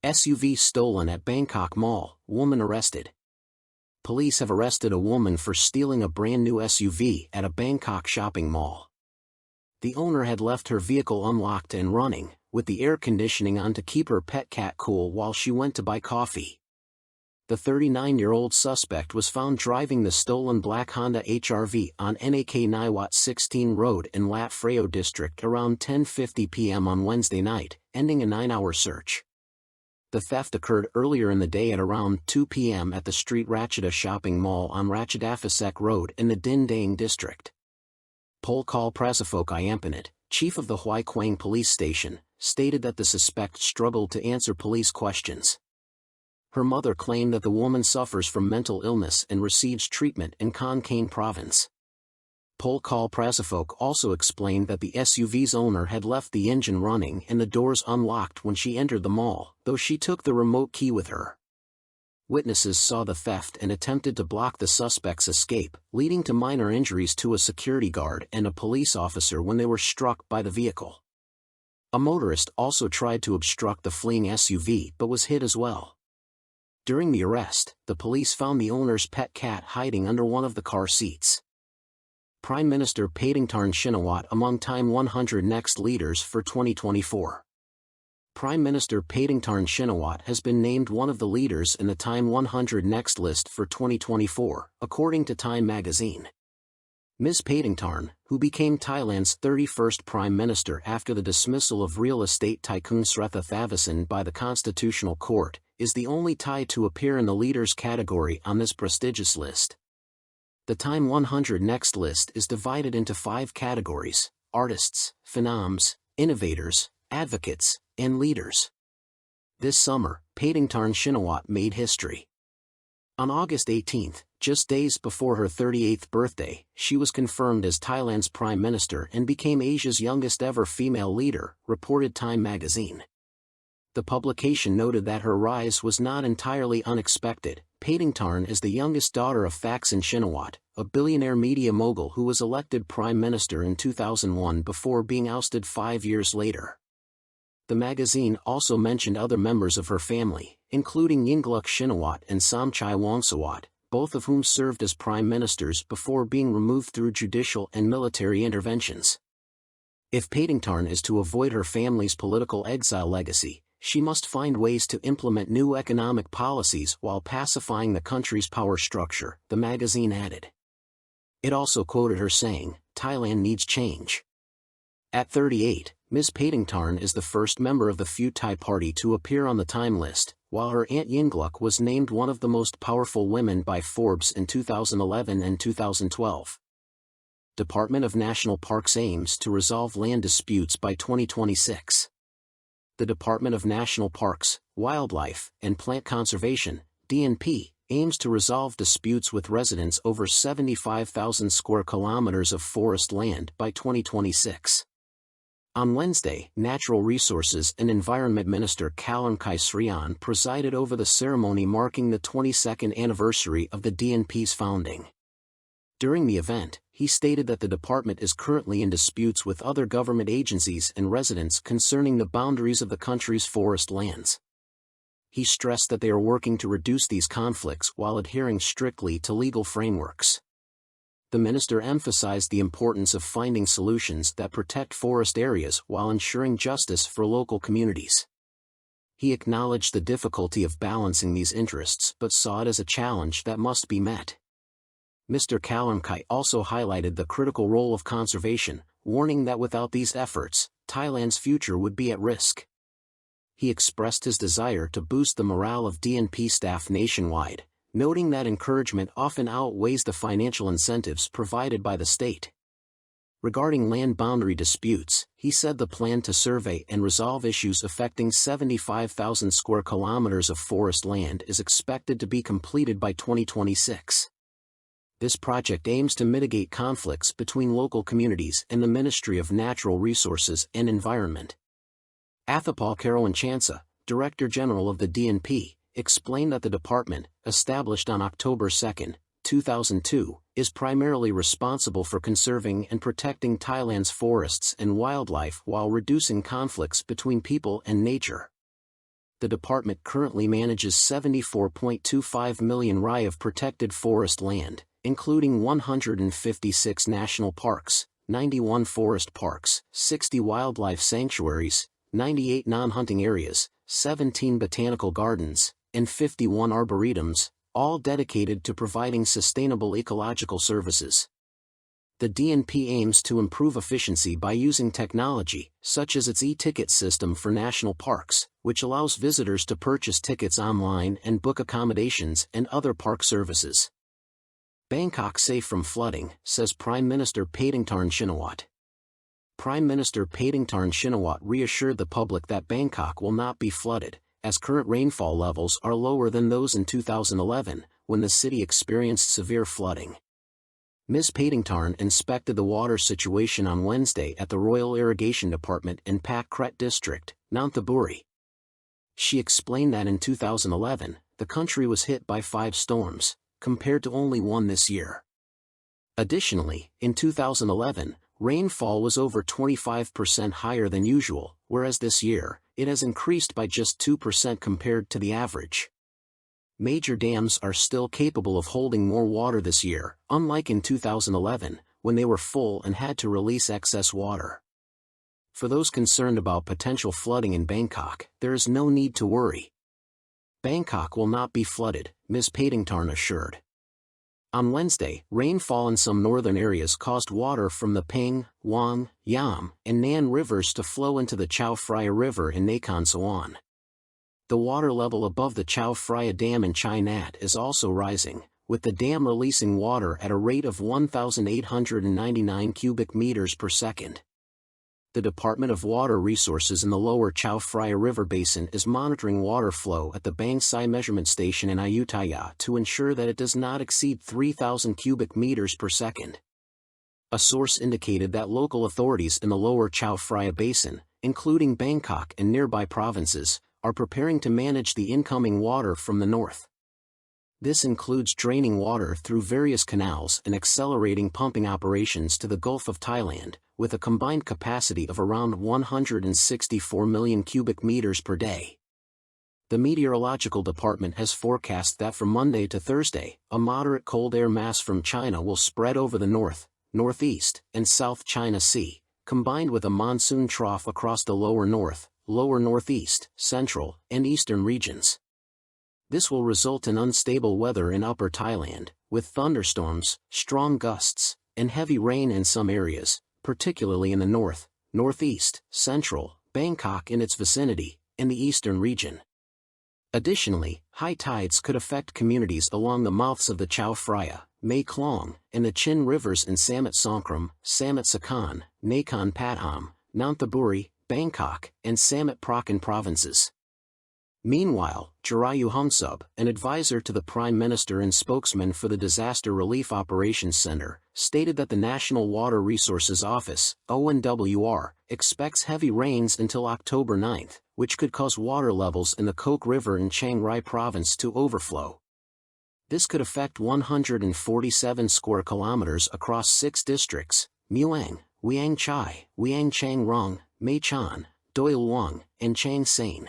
SUV stolen at Bangkok Mall, woman arrested. Police have arrested a woman for stealing a brand new SUV at a Bangkok shopping mall. The owner had left her vehicle unlocked and running, with the air conditioning on to keep her pet cat cool while she went to buy coffee. The 39-year-old suspect was found driving the stolen black Honda HR-V on NAK Niwat 16 Road in Lat Freo district around 10:50 p.m. on Wednesday night, ending a 9-hour search. The theft occurred earlier in the day at around 2 p.m. at the Street Ratchada shopping mall on Ratchadaphisek Road in the Din Daeng district. Polkal Prasafok Iampanit, chief of the Hoi Quang police station, stated that the suspect struggled to answer police questions. Her mother claimed that the woman suffers from mental illness and receives treatment in Kon Kaen province. Polkal Prasafok also explained that the SUV's owner had left the engine running and the doors unlocked when she entered the mall, though she took the remote key with her. Witnesses saw the theft and attempted to block the suspect's escape, leading to minor injuries to a security guard and a police officer when they were struck by the vehicle. A motorist also tried to obstruct the fleeing SUV but was hit as well. During the arrest, the police found the owner's pet cat hiding under one of the car seats. Prime Minister Paetongtarn Shinawatra among Time 100 Next Leaders for 2024. Prime Minister Paetongtarn Shinawatra has been named one of the leaders in the Time 100 Next list for 2024, according to Time magazine. Ms. Paetongtarn, who became Thailand's 31st Prime Minister after the dismissal of real estate tycoon Sretha Thavisin by the Constitutional Court, is the only Thai to appear in the leaders category on this prestigious list. The Time 100 Next list is divided into 5 categories: artists, phenoms, innovators, advocates, and leaders. This summer, Paetongtarn Shinawatra made history. On August 18, just days before her 38th birthday, she was confirmed as Thailand's Prime Minister and became Asia's youngest ever female leader, reported Time magazine. The publication noted that her rise was not entirely unexpected. Paetongtarn is the youngest daughter of Thaksin Shinawatra, a billionaire media mogul who was elected Prime Minister in 2001 before being ousted 5 years later. The magazine also mentioned other members of her family, including Yingluck Shinawatra and Somchai Wongsawat, both of whom served as prime ministers before being removed through judicial and military interventions. If Paetongtarn is to avoid her family's political exile legacy, she must find ways to implement new economic policies while pacifying the country's power structure, the magazine added. It also quoted her saying, "Thailand needs change." At 38, Ms. Paetongtarn is the first member of the Pheu Thai Party to appear on the Time list, while her aunt Yingluck was named one of the most powerful women by Forbes in 2011 and 2012. Department of National Parks aims to resolve land disputes by 2026. The Department of National Parks, Wildlife, and Plant Conservation, DNP, aims to resolve disputes with residents over 75,000 square kilometers of forest land by 2026. On Wednesday, Natural Resources and Environment Minister Kalamkai Srian presided over the ceremony marking the 22nd anniversary of the DNP's founding. During the event, he stated that the department is currently in disputes with other government agencies and residents concerning the boundaries of the country's forest lands. He stressed that they are working to reduce these conflicts while adhering strictly to legal frameworks. The minister emphasized the importance of finding solutions that protect forest areas while ensuring justice for local communities. He acknowledged the difficulty of balancing these interests but saw it as a challenge that must be met. Mr. Kalamkai also highlighted the critical role of conservation, warning that without these efforts, Thailand's future would be at risk. He expressed his desire to boost the morale of DNP staff nationwide, noting that encouragement often outweighs the financial incentives provided by the state. Regarding land boundary disputes, he said the plan to survey and resolve issues affecting 75,000 square kilometers of forest land is expected to be completed by 2026. This project aims to mitigate conflicts between local communities and the Ministry of Natural Resources and Environment. Athapal Karawanchansa, Director General of the DNP, explained that the department, established on October 2, 2002, is primarily responsible for conserving and protecting Thailand's forests and wildlife while reducing conflicts between people and nature. The department currently manages 74.25 million rai of protected forest land, including 156 national parks, 91 forest parks, 60 wildlife sanctuaries, 98 non-hunting areas, 17 botanical gardens, and 51 arboretums, all dedicated to providing sustainable ecological services. The DNP aims to improve efficiency by using technology, such as its e-ticket system for national parks, which allows visitors to purchase tickets online and book accommodations and other park services. Bangkok safe from flooding, says Prime Minister Paetongtarn Shinawatra. Prime Minister Paetongtarn Shinawatra reassured the public that Bangkok will not be flooded, as current rainfall levels are lower than those in 2011, when the city experienced severe flooding. Ms. Paetongtarn inspected the water situation on Wednesday at the Royal Irrigation Department in Pak Kret District, Nonthaburi. She explained that in 2011, the country was hit by 5 storms, compared to only 1 this year. Additionally, in 2011, rainfall was over 25% higher than usual, whereas this year, it has increased by just 2% compared to the average. Major dams are still capable of holding more water this year, unlike in 2011, when they were full and had to release excess water. For those concerned about potential flooding in Bangkok, there is no need to worry. Bangkok will not be flooded, Ms. Paetongtarn assured. On Wednesday, rainfall in some northern areas caused water from the Peng, Wang, Yam, and Nan rivers to flow into the Chao Phraya River in Nakhon Sawan. The water level above the Chao Phraya Dam in Chai Nat is also rising, with the dam releasing water at a rate of 1,899 cubic meters per second. The Department of Water Resources in the lower Chao Phraya River Basin is monitoring water flow at the Bang Sai measurement station in Ayutthaya to ensure that it does not exceed 3,000 cubic meters per second. A source indicated that local authorities in the lower Chao Phraya Basin, including Bangkok and nearby provinces, are preparing to manage the incoming water from the north. This includes draining water through various canals and accelerating pumping operations to the Gulf of Thailand, with a combined capacity of around 164 million cubic meters per day. The Meteorological Department has forecast that from Monday to Thursday, a moderate cold air mass from China will spread over the north, northeast, and South China Sea, combined with a monsoon trough across the lower north, lower northeast, central, and eastern regions. This will result in unstable weather in Upper Thailand, with thunderstorms, strong gusts, and heavy rain in some areas, particularly in the north, northeast, central, Bangkok and its vicinity, and the eastern region. Additionally, high tides could affect communities along the mouths of the Chao Phraya, Mae Klong, and the Chin rivers in Samut Songkhram, Samut Sakhon, Nakhon Pathom, Nonthaburi, Bangkok, and Samut Prakan provinces. Meanwhile, Jirayu Humsub, an advisor to the Prime Minister and spokesman for the Disaster Relief Operations Center, stated that the National Water Resources Office, ONWR, expects heavy rains until October 9, which could cause water levels in the Kok River in Chiang Rai Province to overflow. This could affect 147 square kilometers across 6 districts: Muang, Wiang Chai, Wiang Chang Rong, Mae Chan, Doi Luang, and Chang Sain.